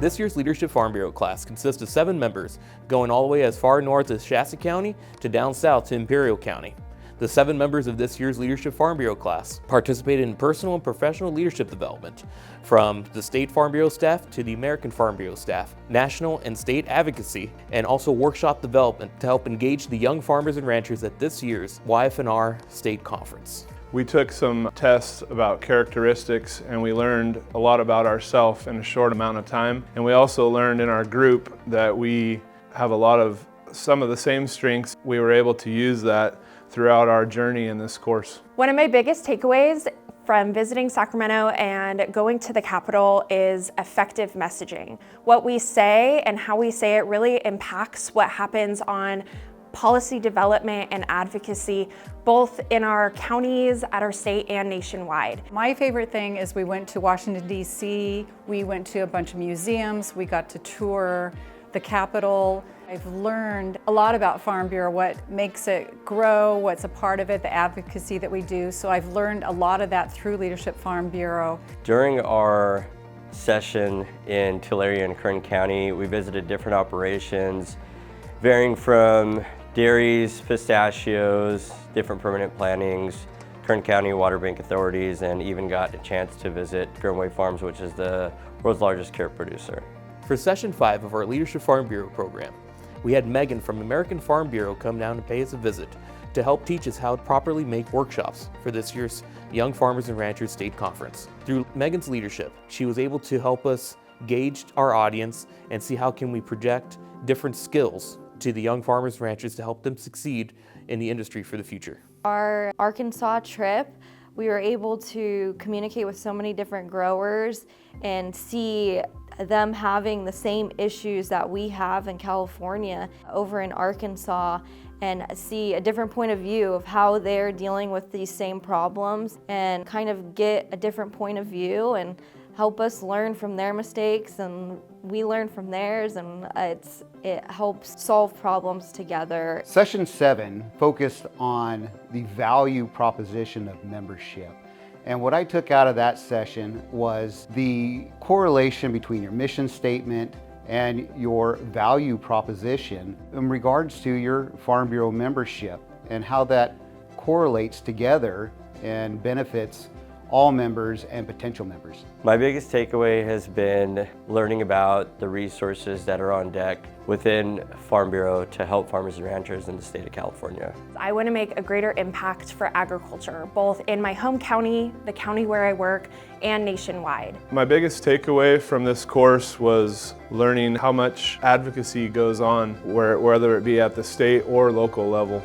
This year's Leadership Farm Bureau class consists of 7 members, going all the way as far north as Shasta County to down south to Imperial County. The 7 members of this year's Leadership Farm Bureau class participated in personal and professional leadership development, from the State Farm Bureau staff to the American Farm Bureau staff, national and state advocacy, and also workshop development to help engage the young farmers and ranchers at this year's YFNR State Conference. We took some tests about characteristics and we learned a lot about ourselves in a short amount of time. And we also learned in our group that we have some of the same strengths. We were able to use that throughout our journey in this course. One of my biggest takeaways from visiting Sacramento and going to the Capitol is effective messaging. What we say and how we say it really impacts what happens on policy development and advocacy, both in our counties, at our state, and nationwide. My favorite thing is we went to Washington, D.C., we went to a bunch of museums, we got to tour the Capitol. I've learned a lot about Farm Bureau, what makes it grow, what's a part of it, the advocacy that we do. So I've learned a lot of that through Leadership Farm Bureau. During our session in Tulare and Kern County, we visited different operations, varying from dairies, pistachios, different permanent plantings, Kern County water bank authorities, and even got a chance to visit Grimway Farms, which is the world's largest carrot producer. For Session 5 of our Leadership Farm Bureau program, we had Megan from American Farm Bureau come down to pay us a visit to help teach us how to properly make workshops for this year's Young Farmers and Ranchers State Conference. Through Megan's leadership, she was able to help us gauge our audience and see how can we project different skills to the young farmers and ranchers to help them succeed in the industry for the future. Our Arkansas trip, we were able to communicate with so many different growers and see them having the same issues that we have in California over in Arkansas, and see a different point of view of how they're dealing with these same problems, and kind of get a different point of view and help us learn from their mistakes and we learn from theirs, and it helps solve problems together. Session 7 focused on the value proposition of membership. And what I took out of that session was the correlation between your mission statement and your value proposition in regards to your Farm Bureau membership, and how that correlates together and benefits all members and potential members. My biggest takeaway has been learning about the resources that are on deck within Farm Bureau to help farmers and ranchers in the state of California. I want to make a greater impact for agriculture, both in my home county, the county where I work, and nationwide. My biggest takeaway from this course was learning how much advocacy goes on, whether it be at the state or local level.